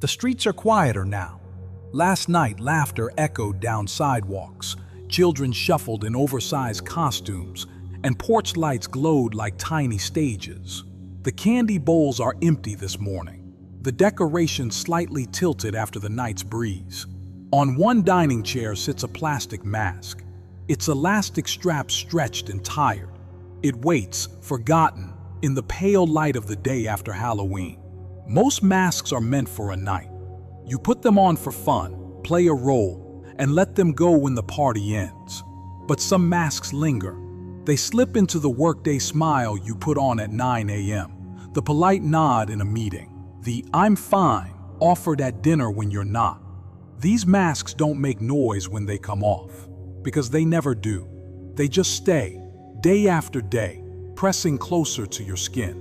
The streets are quieter now. Last night, laughter echoed down sidewalks. Children shuffled in oversized costumes, and porch lights glowed like tiny stages. The candy bowls are empty this morning, the decorations slightly tilted after the night's breeze. On one dining chair sits a plastic mask, its elastic strap stretched and tired. It waits, forgotten, in the pale light of the day after Halloween. Most masks are meant for a night. You put them on for fun, play a role, and let them go when the party ends. But some masks linger. They slip into the workday smile you put on at 9 a.m., the polite nod in a meeting, the "I'm fine" offered at dinner when you're not. These masks don't make noise when they come off, because they never do. They just stay, day after day, pressing closer to your skin.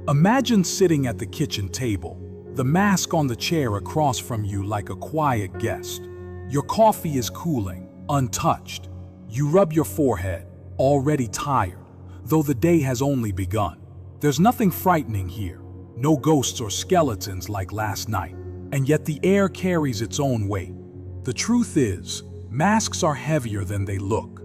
Imagine sitting at the kitchen table, the mask on the chair across from you like a quiet guest. Your coffee is cooling, untouched. You rub your forehead, already tired, though the day has only begun. There's nothing frightening here, no ghosts or skeletons like last night, and yet the air carries its own weight. The truth is, masks are heavier than they look.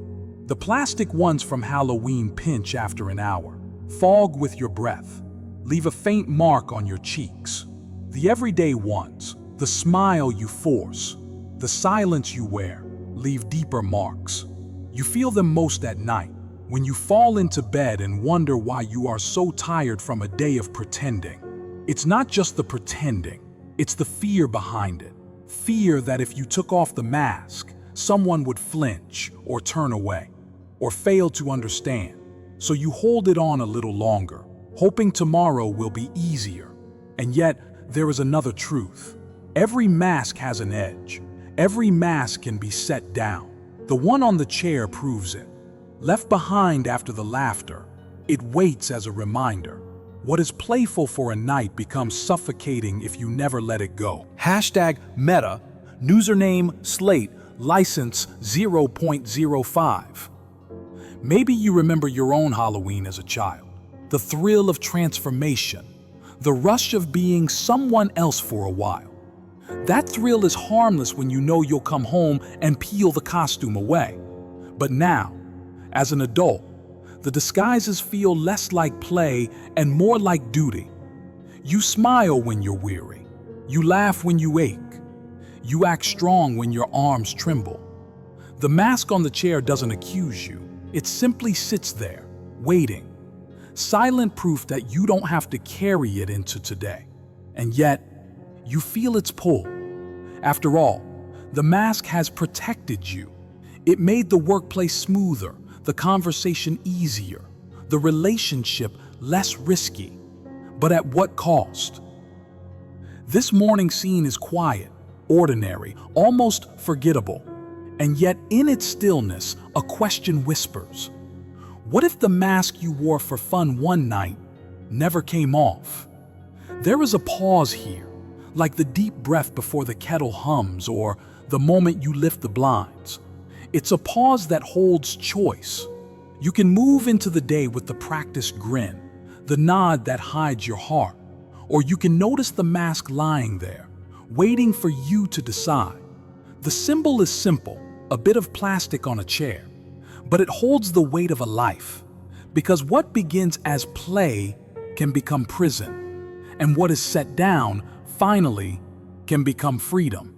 The plastic ones from Halloween pinch after an hour, fog with your breath, leave a faint mark on your cheeks. The everyday ones, the smile you force, the silence you wear, leave deeper marks. You feel them most at night, when you fall into bed and wonder why you are so tired from a day of pretending. It's not just the pretending, it's the fear behind it. Fear that if you took off the mask, someone would flinch or turn away, or fail to understand. So you hold it on a little longer, hoping tomorrow will be easier. And yet, there is another truth. Every mask has an edge. Every mask can be set down. The one on the chair proves it. Left behind after the laughter, it waits as a reminder. What is playful for a night becomes suffocating if you never let it go. #Meta, username Slate, license 0.05. Maybe you remember your own Halloween as a child. The thrill of transformation, the rush of being someone else for a while. That thrill is harmless when you know you'll come home and peel the costume away. But now, as an adult, the disguises feel less like play and more like duty. You smile when you're weary. You laugh when you ache. You act strong when your arms tremble. The mask on the chair doesn't accuse you. It simply sits there, waiting. Silent proof that you don't have to carry it into today. And yet, you feel its pull. After all, the mask has protected you. It made the workplace smoother, the conversation easier, the relationship less risky. But at what cost? This morning's scene is quiet, ordinary, almost forgettable. And yet in its stillness, a question whispers. What if the mask you wore for fun one night never came off? There is a pause here, like the deep breath before the kettle hums or the moment you lift the blinds. It's a pause that holds choice. You can move into the day with the practiced grin, the nod that hides your heart, or you can notice the mask lying there, waiting for you to decide. The symbol is simple, a bit of plastic on a chair, but it holds the weight of a life, because what begins as play can become prison, and what is set down, finally, can become freedom.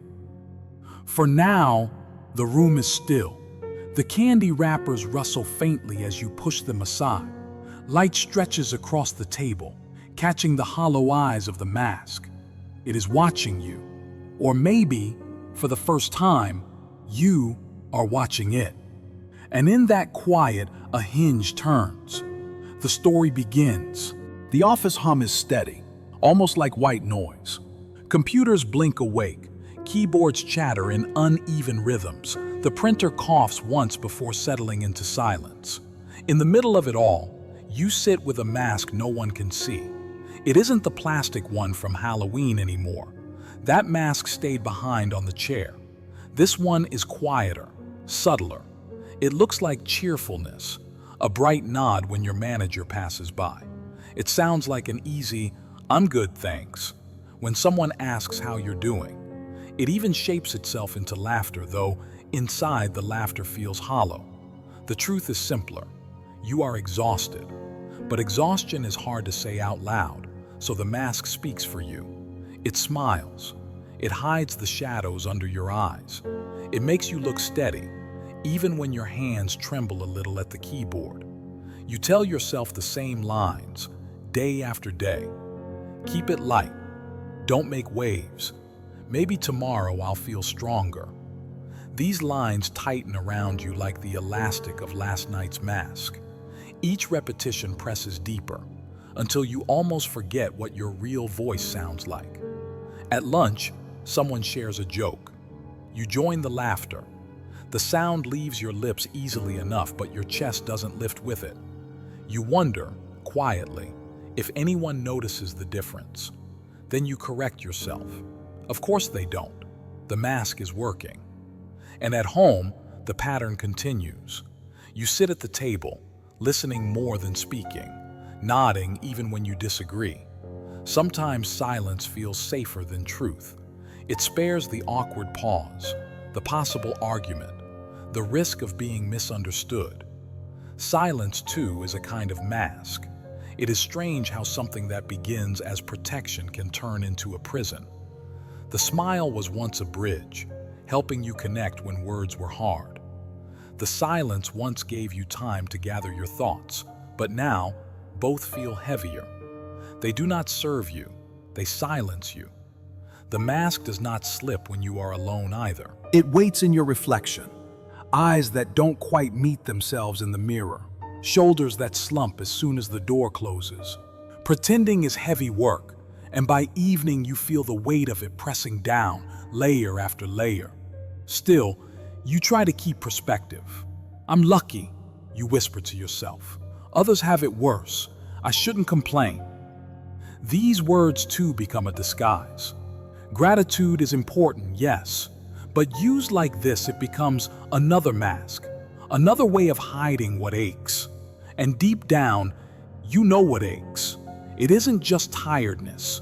For now, the room is still. The candy wrappers rustle faintly as you push them aside. Light stretches across the table, catching the hollow eyes of the mask. It is watching you, or maybe, for the first time, you are watching it. And in that quiet, a hinge turns. The story begins. The office hum is steady, almost like white noise. Computers blink awake, keyboards chatter in uneven rhythms. The printer coughs once before settling into silence. In the middle of it all, you sit with a mask no one can see. It isn't the plastic one from Halloween anymore. That mask stayed behind on the chair. This one is quieter, subtler. It looks like cheerfulness, a bright nod when your manager passes by. It sounds like an easy, "I'm good, thanks," When someone asks how you're doing, it even shapes itself into laughter, though inside the laughter feels hollow. The truth is simpler. You are exhausted. But exhaustion is hard to say out loud, so the mask speaks for you. It smiles. It hides the shadows under your eyes. It makes you look steady, even when your hands tremble a little at the keyboard. You tell yourself the same lines, day after day. Keep it light. Don't make waves. Maybe tomorrow I'll feel stronger. These lines tighten around you like the elastic of last night's mask. Each repetition presses deeper, until you almost forget what your real voice sounds like. At lunch, someone shares a joke. You join the laughter. The sound leaves your lips easily enough, but your chest doesn't lift with it. You wonder, quietly, if anyone notices the difference. Then you correct yourself. Of course they don't. The mask is working. And at home, the pattern continues. You sit at the table, listening more than speaking, nodding even when you disagree. Sometimes silence feels safer than truth. It spares the awkward pause, the possible argument, the risk of being misunderstood. Silence, too, is a kind of mask. It is strange how something that begins as protection can turn into a prison. The smile was once a bridge, helping you connect when words were hard. The silence once gave you time to gather your thoughts, but now both feel heavier. They do not serve you, they silence you. The mask does not slip when you are alone either. It waits in your reflection. Eyes that don't quite meet themselves in the mirror. Shoulders that slump as soon as the door closes. Pretending is heavy work, and by evening you feel the weight of it pressing down, layer after layer. Still, you try to keep perspective. I'm lucky, you whisper to yourself. Others have it worse. I shouldn't complain. These words too become a disguise. Gratitude is important, yes, but used like this it becomes another mask, another way of hiding what aches. And deep down, you know what aches. It isn't just tiredness.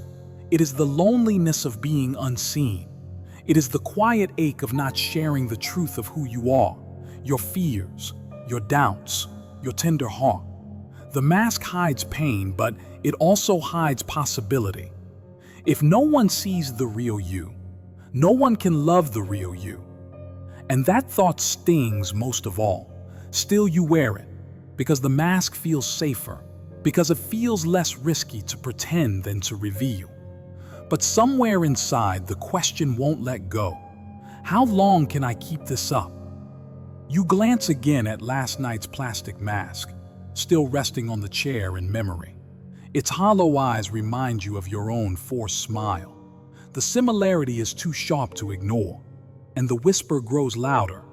It is the loneliness of being unseen. It is the quiet ache of not sharing the truth of who you are, your fears, your doubts, your tender heart. The mask hides pain, but it also hides possibility. If no one sees the real you, no one can love the real you. And that thought stings most of all. Still you wear it, because the mask feels safer, because it feels less risky to pretend than to reveal. But somewhere inside, the question won't let go. How long can I keep this up? You glance again at last night's plastic mask, still resting on the chair in memory. Its hollow eyes remind you of your own forced smile. The similarity is too sharp to ignore, and the whisper grows louder.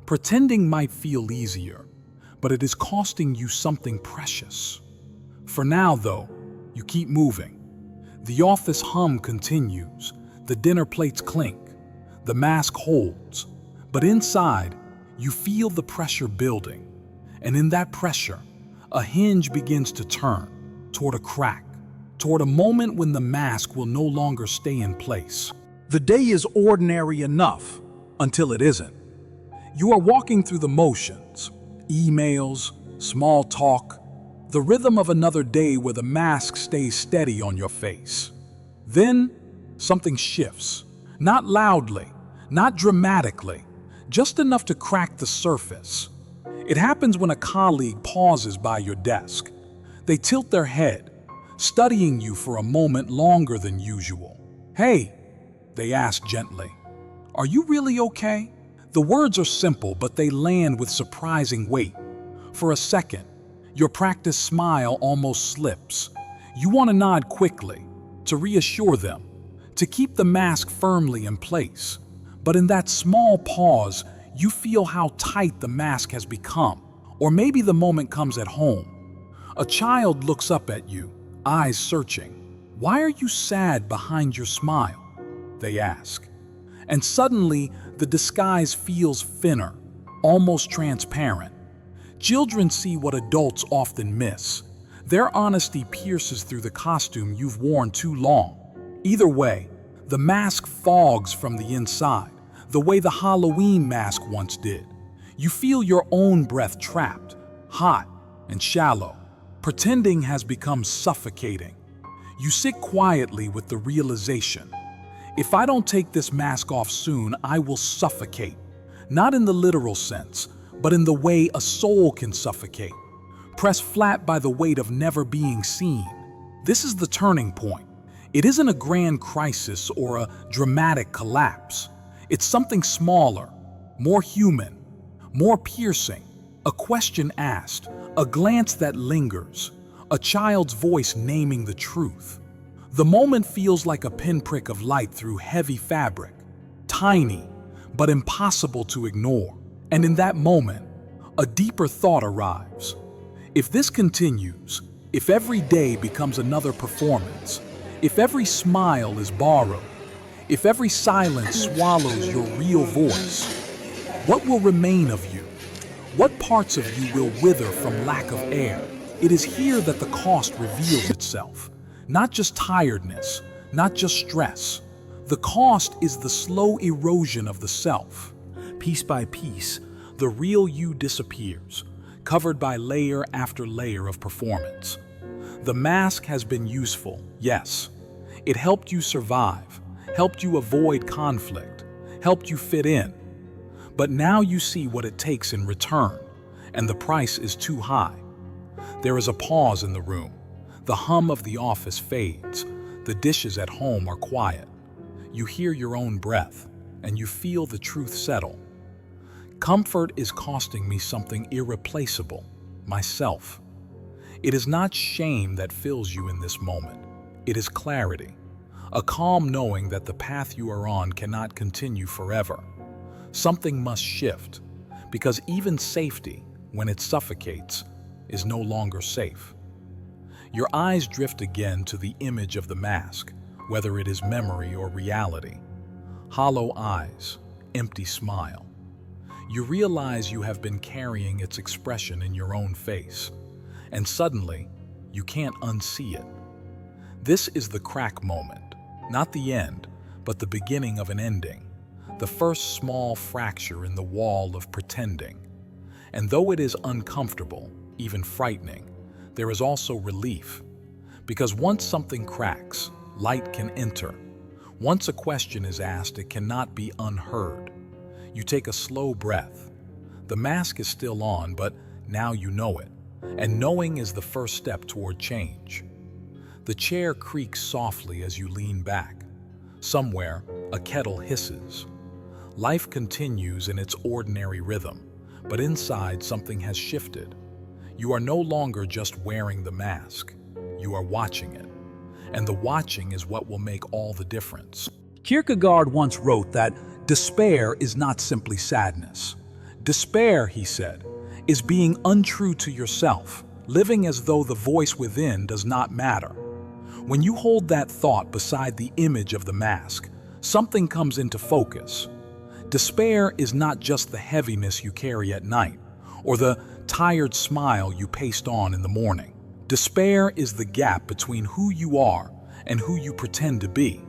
Pretending might feel easier, but it is costing you something precious. For now, though, you keep moving. The office hum continues, the dinner plates clink, the mask holds, but inside, you feel the pressure building, and in that pressure, a hinge begins to turn toward a crack, toward a moment when the mask will no longer stay in place. The day is ordinary enough until it isn't. You are walking through the motions, emails, small talk, the rhythm of another day where the mask stays steady on your face. Then, something shifts. Not loudly, not dramatically, just enough to crack the surface. It happens when a colleague pauses by your desk. They tilt their head, studying you for a moment longer than usual. "Hey," they ask gently, "are you really okay?" The words are simple, but they land with surprising weight. For a second, your practiced smile almost slips. You want to nod quickly, to reassure them, to keep the mask firmly in place. But in that small pause, you feel how tight the mask has become. Or maybe the moment comes at home. A child looks up at you, eyes searching. "Why are you sad behind your smile?" they ask. And suddenly, the disguise feels thinner, almost transparent. Children see what adults often miss. Their honesty pierces through the costume you've worn too long. Either way, the mask fogs from the inside, the way the Halloween mask once did. You feel your own breath trapped, hot and shallow. Pretending has become suffocating. You sit quietly with the realization, if I don't take this mask off soon, I will suffocate. Not in the literal sense, but in the way a soul can suffocate. Pressed flat by the weight of never being seen. This is the turning point. It isn't a grand crisis or a dramatic collapse. It's something smaller, more human, more piercing. A question asked, a glance that lingers, a child's voice naming the truth. The moment feels like a pinprick of light through heavy fabric, tiny, but impossible to ignore. And in that moment, a deeper thought arrives. If this continues, if every day becomes another performance, if every smile is borrowed, if every silence swallows your real voice, what will remain of you? What parts of you will wither from lack of air? It is here that the cost reveals itself. Not just tiredness, not just stress. The cost is the slow erosion of the self. Piece by piece, the real you disappears, covered by layer after layer of performance. The mask has been useful, yes. It helped you survive, helped you avoid conflict, helped you fit in. But now you see what it takes in return, and the price is too high. There is a pause in the room. The hum of the office fades. The dishes at home are quiet. You hear your own breath, and you feel the truth settle. Comfort is costing me something irreplaceable, myself. It is not shame that fills you in this moment. It is clarity, a calm knowing that the path you are on cannot continue forever. Something must shift, because even safety, when it suffocates, is no longer safe. Your eyes drift again to the image of the mask, whether it is memory or reality. Hollow eyes, empty smile. You realize you have been carrying its expression in your own face, and suddenly, you can't unsee it. This is the crack moment, not the end, but the beginning of an ending, the first small fracture in the wall of pretending. And though it is uncomfortable, even frightening, there is also relief. Because once something cracks, light can enter. Once a question is asked, it cannot be unheard. You take a slow breath. The mask is still on, but now you know it. And knowing is the first step toward change. The chair creaks softly as you lean back. Somewhere, a kettle hisses. Life continues in its ordinary rhythm, but inside something has shifted. You are no longer just wearing the mask. You are watching it. And the watching is what will make all the difference. Kierkegaard once wrote that despair is not simply sadness. Despair, he said, is being untrue to yourself, living as though the voice within does not matter. When you hold that thought beside the image of the mask, something comes into focus. Despair is not just the heaviness you carry at night, or the tired smile you paste on in the morning. Despair is the gap between who you are and who you pretend to be.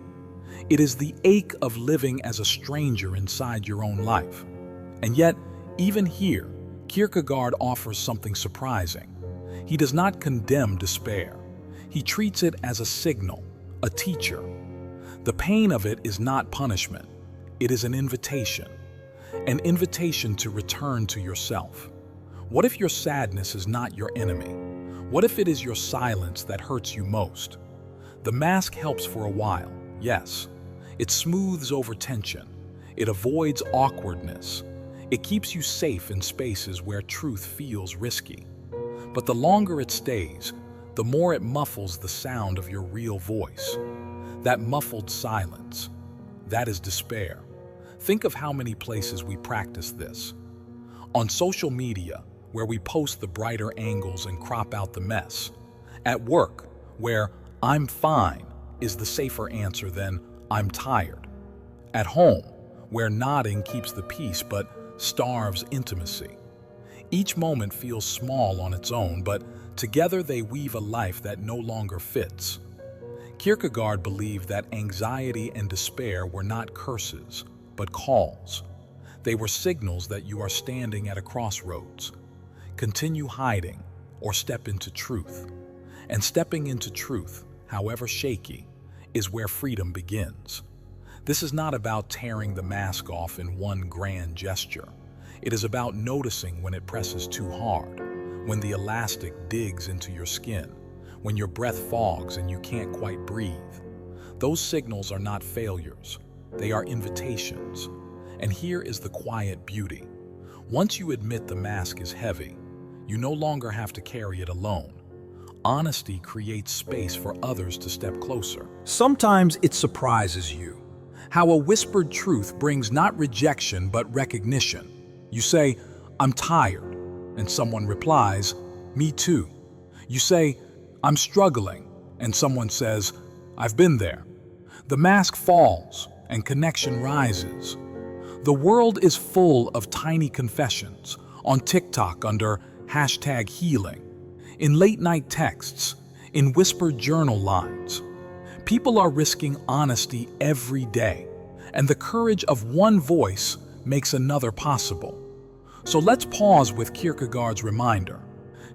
It is the ache of living as a stranger inside your own life. And yet, even here, Kierkegaard offers something surprising. He does not condemn despair. He treats it as a signal, a teacher. The pain of it is not punishment. It is an invitation to return to yourself. What if your sadness is not your enemy? What if it is your silence that hurts you most? The mask helps for a while, yes. It smooths over tension. It avoids awkwardness. It keeps you safe in spaces where truth feels risky. But the longer it stays, the more it muffles the sound of your real voice. That muffled silence, that is despair. Think of how many places we practice this. On social media, where we post the brighter angles and crop out the mess. At work, where "I'm fine" is the safer answer than "I'm tired." At home, where nodding keeps the peace but starves intimacy. Each moment feels small on its own, but together they weave a life that no longer fits. Kierkegaard believed that anxiety and despair were not curses, but calls. They were signals that you are standing at a crossroads. Continue hiding or step into truth. And stepping into truth, however shaky, is where freedom begins. This is not about tearing the mask off in one grand gesture. It is about noticing when it presses too hard, when the elastic digs into your skin, when your breath fogs and you can't quite breathe. Those signals are not failures. They are invitations. And here is the quiet beauty. Once you admit the mask is heavy, you no longer have to carry it alone. Honesty creates space for others to step closer. Sometimes it surprises you how a whispered truth brings not rejection but recognition. You say, "I'm tired," and someone replies, "Me too." You say, "I'm struggling," and someone says, "I've been there." The mask falls and connection rises. The world is full of tiny confessions, on TikTok under #healing, in late-night texts, in whispered journal lines. People are risking honesty every day, and the courage of one voice makes another possible. So let's pause with Kierkegaard's reminder.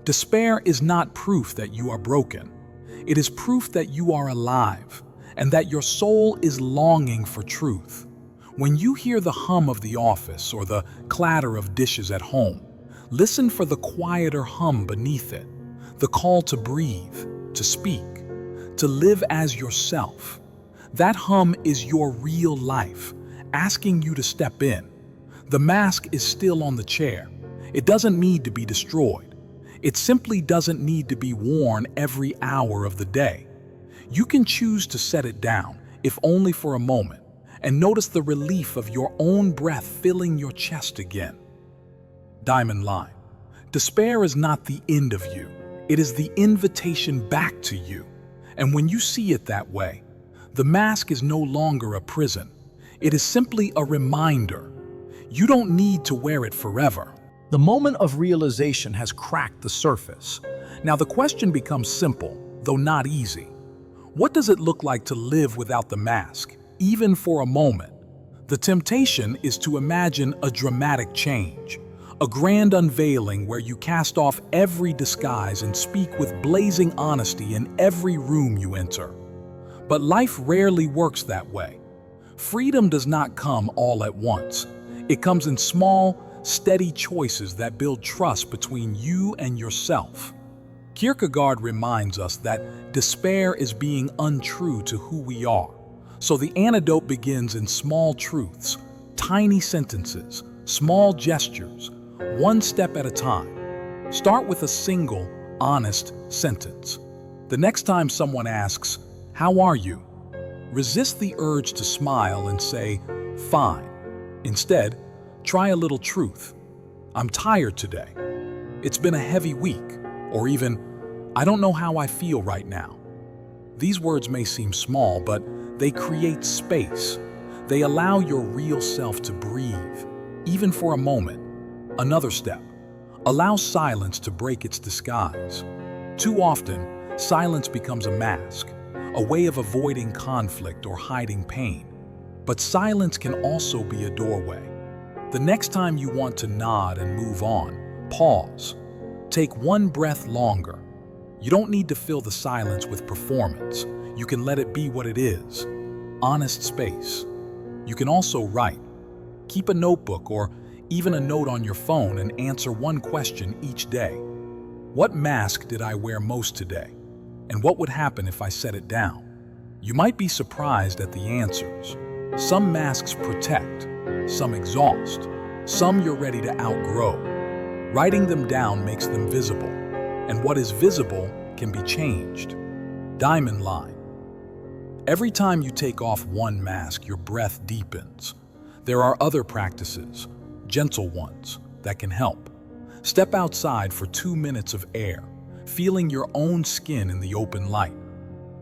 Despair is not proof that you are broken. It is proof that you are alive, and that your soul is longing for truth. When you hear the hum of the office or the clatter of dishes at home, listen for the quieter hum beneath it, the call to breathe, to speak, to live as yourself. That hum is your real life, asking you to step in. The mask is still on the chair. It doesn't need to be destroyed. It simply doesn't need to be worn every hour of the day. You can choose to set it down, if only for a moment, and notice the relief of your own breath filling your chest again. Diamond line. Despair is not the end of you. It is the invitation back to you. And when you see it that way, the mask is no longer a prison. It is simply a reminder. You don't need to wear it forever. The moment of realization has cracked the surface. Now the question becomes simple, though not easy. What does it look like to live without the mask, even for a moment? The temptation is to imagine a dramatic change, a grand unveiling where you cast off every disguise and speak with blazing honesty in every room you enter. But life rarely works that way. Freedom does not come all at once. It comes in small, steady choices that build trust between you and yourself. Kierkegaard reminds us that despair is being untrue to who we are. So the antidote begins in small truths, tiny sentences, small gestures, one step at a time. Start with a single, honest sentence. The next time someone asks, "How are you?" resist the urge to smile and say, "Fine." Instead, try a little truth. "I'm tired today." "It's been a heavy week." Or even, "I don't know how I feel right now." These words may seem small, but they create space. They allow your real self to breathe, even for a moment. Another step. Allow silence to break its disguise. Too often, silence becomes a mask, a way of avoiding conflict or hiding pain. But silence can also be a doorway. The next time you want to nod and move on, pause. Take one breath longer. You don't need to fill the silence with performance. You can let it be what it is. Honest space. You can also write. Keep a notebook or even a note on your phone and answer one question each day. What mask did I wear most today? And what would happen if I set it down? You might be surprised at the answers. Some masks protect, some exhaust, some you're ready to outgrow. Writing them down makes them visible, and what is visible can be changed. Diamond line. Every time you take off one mask, your breath deepens. There are other practices, gentle ones, that can help. Step outside for 2 minutes of air, feeling your own skin in the open light.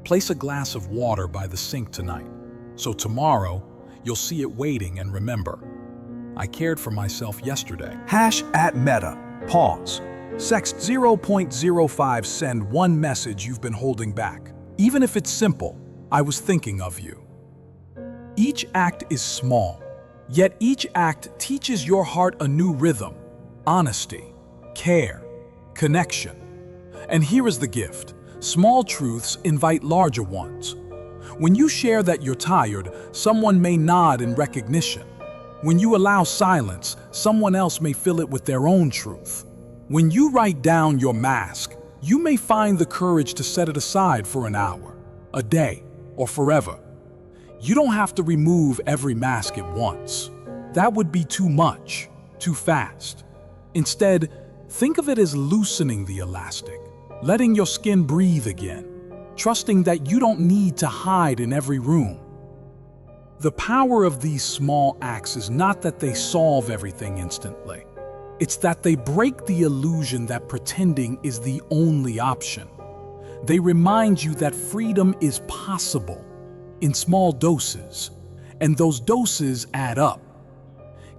Place a glass of water by the sink tonight, so tomorrow you'll see it waiting and remember, I cared for myself yesterday. #@Meta. Pause. Sext 0.05. Send one message you've been holding back. Even if it's simple, I was thinking of you. Each act is small, yet each act teaches your heart a new rhythm, honesty, care, connection. And here is the gift. Small truths invite larger ones. When you share that you're tired, someone may nod in recognition. When you allow silence, someone else may fill it with their own truth. When you write down your mask, you may find the courage to set it aside for an hour, a day, or forever. You don't have to remove every mask at once. That would be too much, too fast. Instead, think of it as loosening the elastic, letting your skin breathe again, trusting that you don't need to hide in every room. The power of these small acts is not that they solve everything instantly. It's that they break the illusion that pretending is the only option. They remind you that freedom is possible in small doses, and those doses add up.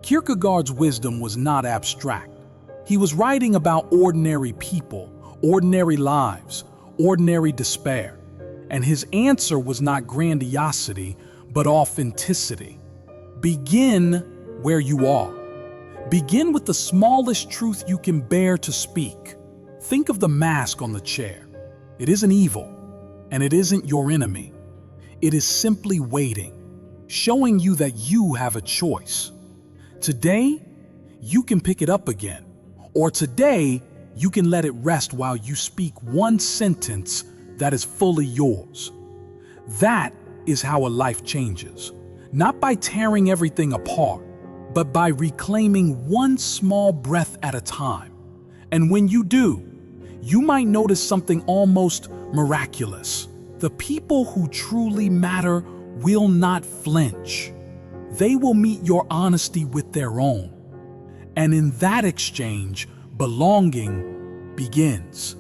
Kierkegaard's wisdom was not abstract. He was writing about ordinary people, ordinary lives, ordinary despair. And his answer was not grandiosity, but authenticity. Begin where you are. Begin with the smallest truth you can bear to speak. Think of the mask on the chair. It isn't evil, and it isn't your enemy. It is simply waiting, showing you that you have a choice. Today, you can pick it up again, or today, you can let it rest while you speak one sentence that is fully yours. That is how a life changes, not by tearing everything apart, but by reclaiming one small breath at a time. And when you do, you might notice something almost miraculous. The people who truly matter will not flinch. They will meet your honesty with their own. And in that exchange, belonging begins.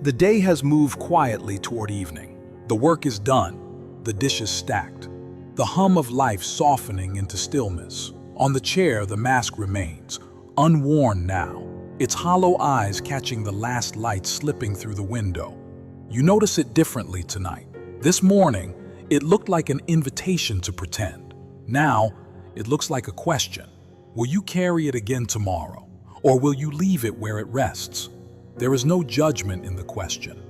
The day has moved quietly toward evening. The work is done, the dishes stacked, the hum of life softening into stillness. On the chair, the mask remains, unworn now, its hollow eyes catching the last light slipping through the window. You notice it differently tonight. This morning, it looked like an invitation to pretend. Now, it looks like a question. Will you carry it again tomorrow? Or will you leave it where it rests? There is no judgment in the question,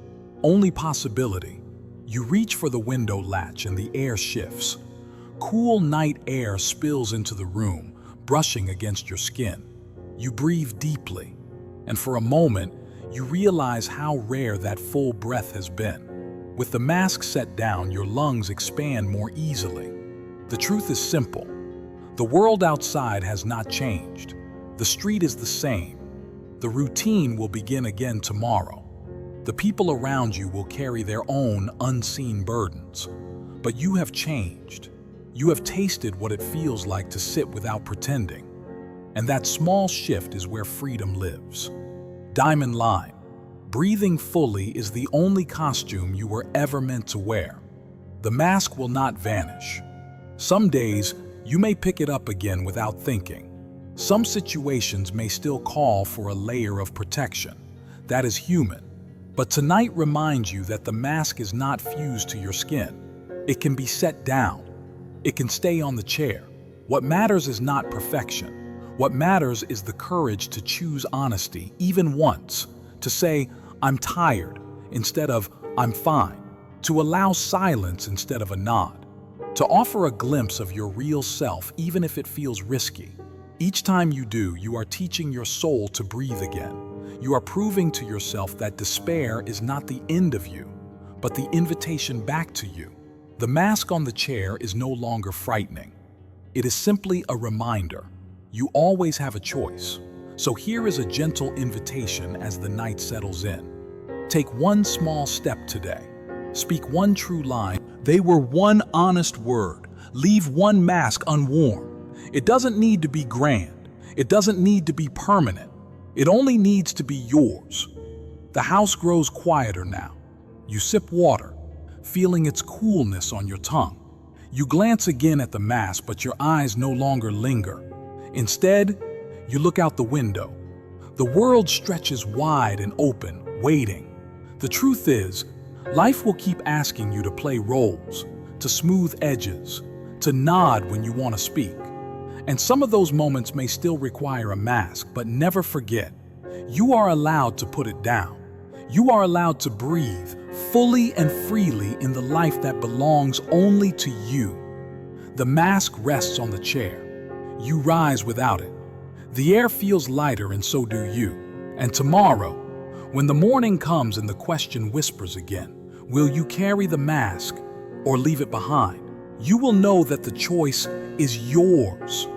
only possibility. You reach for the window latch and the air shifts. Cool night air spills into the room, brushing against your skin. You breathe deeply, and for a moment, you realize how rare that full breath has been. With the mask set down, your lungs expand more easily. The truth is simple. The world outside has not changed. The street is the same. The routine will begin again tomorrow. The people around you will carry their own unseen burdens. But you have changed. You have tasted what it feels like to sit without pretending. And that small shift is where freedom lives. Diamond line. Breathing fully is the only costume you were ever meant to wear. The mask will not vanish. Some days, you may pick it up again without thinking. Some situations may still call for a layer of protection. That is human. But tonight reminds you that the mask is not fused to your skin. It can be set down. It can stay on the chair. What matters is not perfection. What matters is the courage to choose honesty, even once. To say, I'm tired, instead of, I'm fine. To allow silence instead of a nod. To offer a glimpse of your real self, even if it feels risky. Each time you do, you are teaching your soul to breathe again. You are proving to yourself that despair is not the end of you, but the invitation back to you. The mask on the chair is no longer frightening. It is simply a reminder. You always have a choice. So here is a gentle invitation as the night settles in. Take one small step today. Speak one true line. They were one honest word. Leave one mask unworn. It doesn't need to be grand. It doesn't need to be permanent. It only needs to be yours. The house grows quieter now. You sip water, feeling its coolness on your tongue. You glance again at the mask, but your eyes no longer linger. Instead, you look out the window. The world stretches wide and open, waiting. The truth is, Life will keep asking you to play roles, to smooth edges, to nod when you want to speak. And some of those moments may still require a mask, but never forget, you are allowed to put it down. You are allowed to breathe fully and freely in the life that belongs only to you. The mask rests on the chair. You rise without it. The air feels lighter and so do you. And tomorrow, when the morning comes and the question whispers again, will you carry the mask or leave it behind? You will know that the choice is yours.